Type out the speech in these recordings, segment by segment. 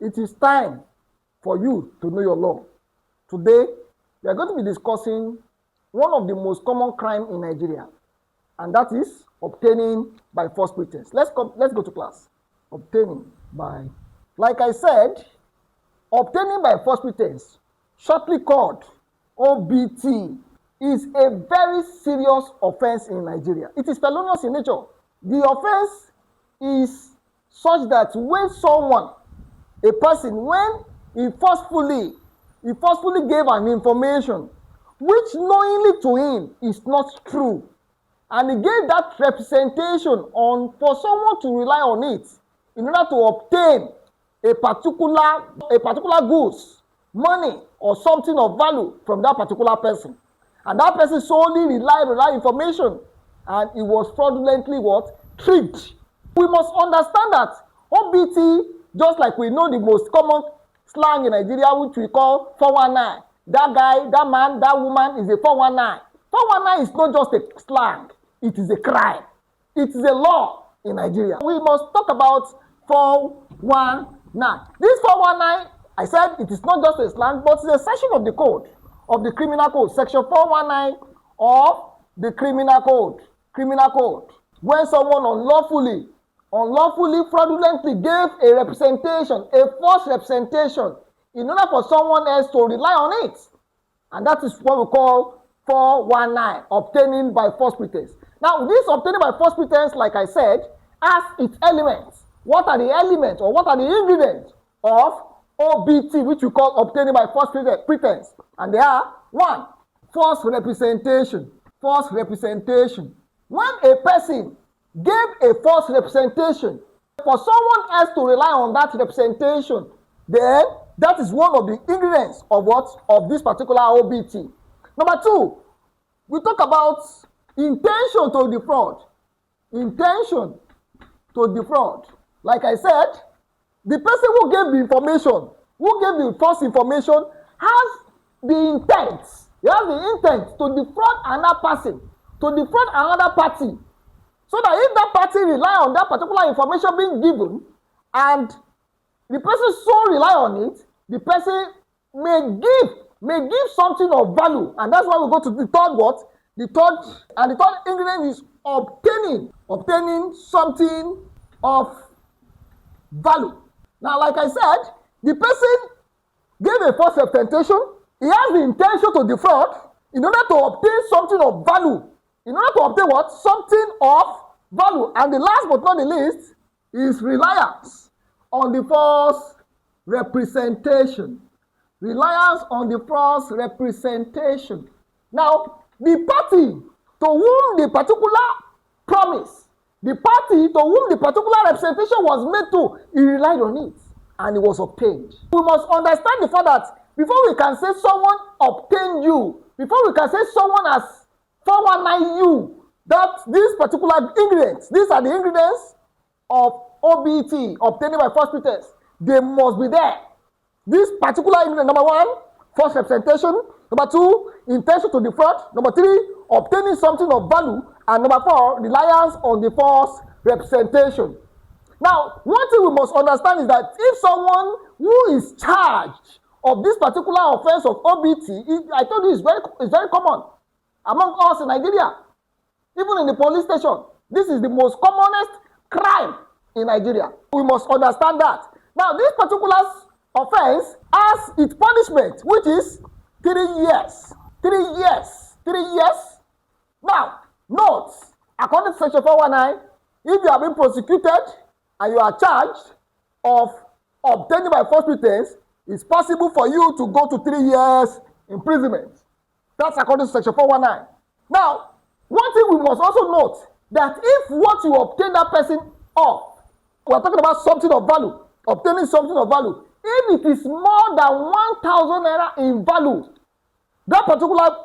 it is time for you to know your law. Today, we are going to be discussing one of the most common crime in Nigeria, and that is obtaining by false pretense. Let's go to class. Obtaining by, like I said, obtaining by false pretense, shortly called OBT, is a very serious offense in Nigeria. It is felonious in nature. The offense is such that when someone, a person, when he forcefully gave an information which knowingly to him is not true, and he gave that representation for someone to rely on it in order to obtain a particular goods, money, or something of value from that particular person. And that person solely relied on that information, and it was fraudulently tricked. We must understand that OBT, just like we know the most common slang in Nigeria, which we call 419. That guy, that man, that woman is a 419. 419 is not just a slang, it is a crime. It is a law in Nigeria. We must talk about 419. This 419, I said it is not just a slang, but it's a section of the code, of the criminal code, section 419 of the criminal code. When someone unlawfully, fraudulently gave a representation, a false representation, in order for someone else to rely on it. And that is what we call 419, obtaining by false pretense. Now, this obtaining by false pretense, like I said, has its elements. What are the elements, or what are the ingredients of OBT, which we call obtaining by false pretense? And they are: 1, false representation. False representation. When a person gave a false representation for someone else to rely on that representation, then that is one of the ingredients of of this particular OBT. Number 2, we talk about intention to defraud. Intention to defraud. Like I said, the person who gave the information, who gave the false information, has the intent. He has the intent to defraud another person, to defraud another party. So that if that party rely on that particular information being given, and the person so rely on it, the person may give something of value. And that's why we go to the third The third ingredient is obtaining something of value. Now, like I said, the person gave a false representation. He has the intention to defraud in order to obtain something of value. In order to obtain something of value. And the last but not the least is reliance on the false representation. Reliance on the false representation. Now, the party to whom the particular promise, the party to whom the particular representation was made to, he relied on it and it was obtained. We must understand the fact that before we can say someone obtained you, before we can say someone has 419 you, that these particular ingredients, these are the ingredients of OBT, obtaining by false pretense, they must be there. This particular ingredient, number 1, false representation. Number 2, intention to defraud. Number 3, obtaining something of value. And number 4, reliance on the false representation. Now, one thing we must understand is that if someone who is charged of this particular offense of OBT, I told you it's very common among us in Nigeria. Even in the police station, this is the most commonest crime in Nigeria. We must understand that. Now, this particular offense has its punishment, which is 3 years. 3 years. 3 years. Now, note, according to section 419, if you are being prosecuted and you are charged of obtaining by false pretense, it's possible for you to go to 3 years imprisonment. That's according to section 419. Now, one thing we must also note, that if what you obtain that person of, we are talking about something of value, obtaining something of value, if it is more than 1,000 naira in value, that particular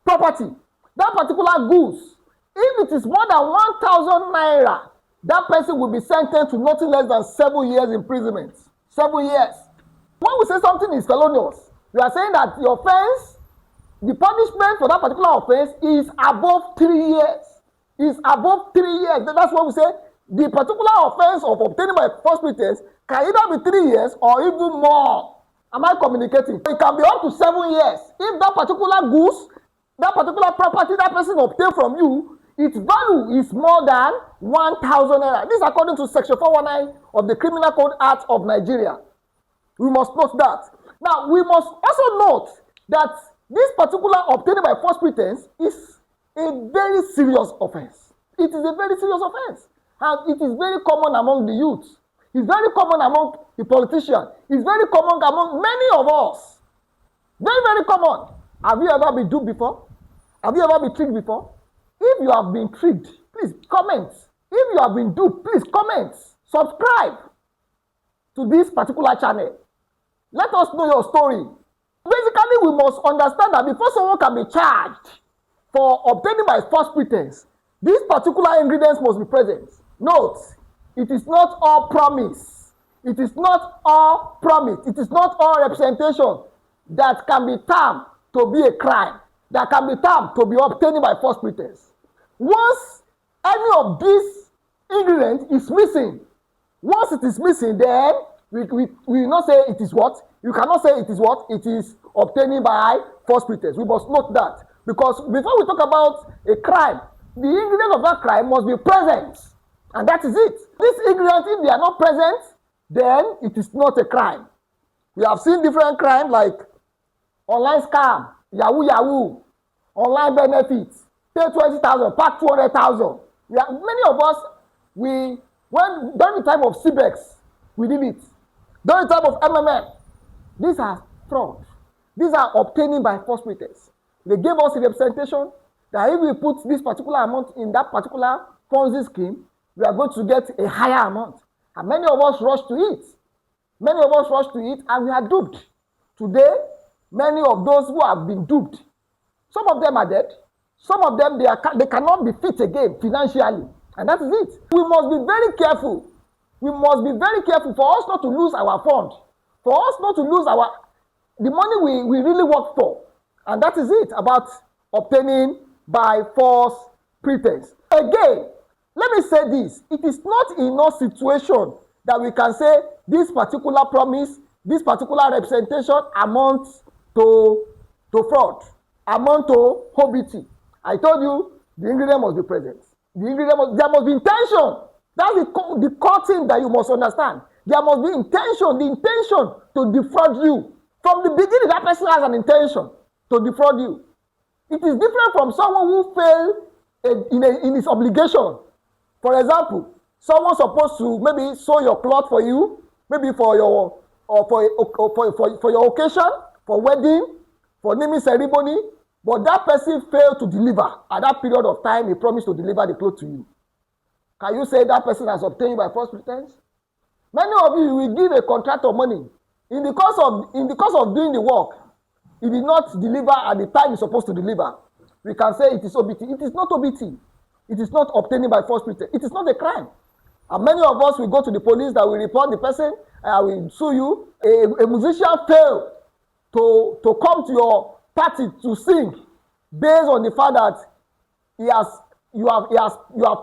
property, that particular goods, if it is more than 1,000 naira, that person will be sentenced to nothing less than 7 years imprisonment. 7 years. When we say something is felonious, we are saying that the offense, the punishment for that particular offense is above 3 years. Is above 3 years. That's what we say The particular offense of obtaining by false pretense can either be 3 years or even more. Am I communicating? It can be up to 7 years. If that particular goods, that particular property that person obtained from you, its value is more than 1,000 naira. This is according to Section 419 of the Criminal Code Act of Nigeria. We must note that. Now, we must also note that this particular obtaining by false pretense is a very serious offense. It is a very serious offense. And it is very common among the youth. It's very common among the politicians. It's very common among many of us. Very, very common. Have you ever been duped before? Have you ever been tricked before? If you have been tricked, please comment. If you have been duped, please comment. Subscribe to this particular channel. Let us know your story. Basically, we must understand that before someone can be charged for obtaining by false pretense, these particular ingredients must be present. Note, it is not all promise. It is not all promise. It is not all representation that can be termed to be a crime, that can be termed to be obtained by false pretense. Once any of these ingredients is missing, once it is missing, then we will not say it is what? You cannot say it is what? It is obtained by false pretense. We must note that. Because before we talk about a crime, the ingredients of that crime must be present. And that is it. These ingredients, if they are not present, then it is not a crime. We have seen different crimes like online scam, Yahoo Yahoo, online benefits, pay 20,000, pack 200,000. Many of us, during the time of CBEX, we did it. During the time of MMM, these are fraud. These are obtaining by false pretense. They gave us a representation that if we put this particular amount in that particular Ponzi scheme, we are going to get a higher amount. And many of us rush to it. Many of us rush to it and we are duped. Today, many of those who have been duped, some of them are dead. Some of them, they cannot be fit again financially. And that is it. We must be very careful. We must be very careful for us not to lose our fund. For us not to lose the money we really work for. And that is it about obtaining by false pretense. Again, let me say this. It is not in no situation that we can say this particular promise, this particular representation amounts to fraud, amount to HOBT. I told you the ingredient must be present. There must be intention. That's the core thing that you must understand. There must be intention, the intention to defraud you. From the beginning, that person has an intention to defraud you. It is different from someone who failed in his obligation. For example, someone supposed to maybe sew your cloth for you, maybe for your occasion, for wedding, for naming ceremony, but that person failed to deliver. At that period of time, he promised to deliver the cloth to you. Can you say that person has obtained by false pretense? Many of you will give a contractor money. In the course of doing the work, he did not deliver at the time he's supposed to deliver. We can say it is OBT. It is not OBT. It is not obtaining by false pretense. It is not a crime. And many of us will go to the police that will report the person and will sue you. A musician failed to come to your party to sing based on the fact that you have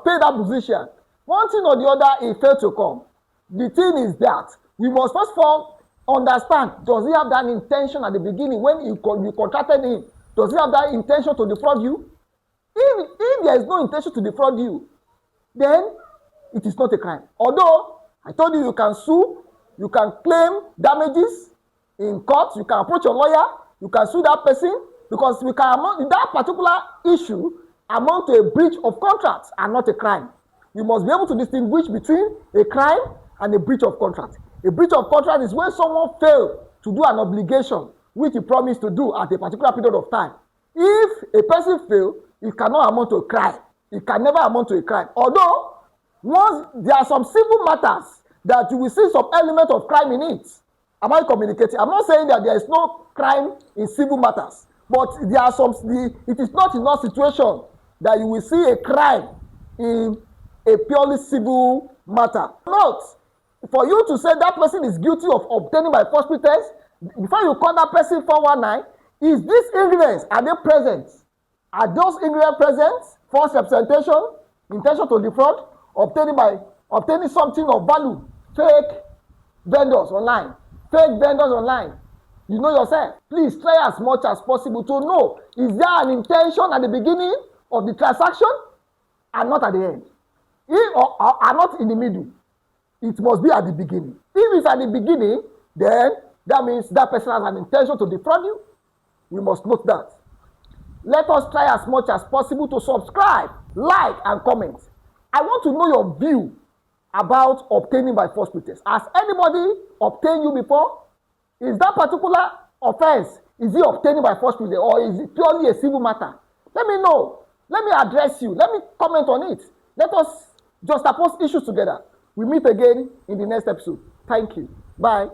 paid that musician. One thing or the other, he failed to come. The thing is that we must first of all understand, does he have that intention at the beginning when you contracted him? Does he have that intention to defraud you? If there is no intention to defraud you, then it is not a crime. Although, I told you can sue, you can claim damages in court, you can approach your lawyer, you can sue that person, because that particular issue amount to a breach of contract and not a crime. You must be able to distinguish between a crime and a breach of contract. A breach of contract is when someone failed to do an obligation which he promised to do at a particular period of time. If a person fails, it cannot amount to a crime. It can never amount to a crime. Although, once there are some civil matters that you will see some element of crime in it. Am I communicating? I'm not saying that there is no crime in civil matters, but there are it is not in that situation that you will see a crime in a purely civil matter. Note, for you to say that person is guilty of obtaining by false pretense, before you call that person 419, is these ingredients, are they present? Are those ingredients present? False representation, intention to defraud, obtaining by obtaining something of value, fake vendors online, fake vendors online. You know yourself. Please try as much as possible to know, is there an intention at the beginning of the transaction and not at the end? If or are not in the middle, it must be at the beginning. If it's at the beginning, then that means that person has an intention to defraud you. We must note that. Let us try as much as possible to subscribe, like, and comment. I want to know your view about obtaining by false pretense. Has anybody obtained you before? Is that particular offense, is it obtaining by false pretense, or is it purely a civil matter? Let me know. Let me address you. Let me comment on it. Let us just oppose issues together. We meet again in the next episode. Thank you. Bye.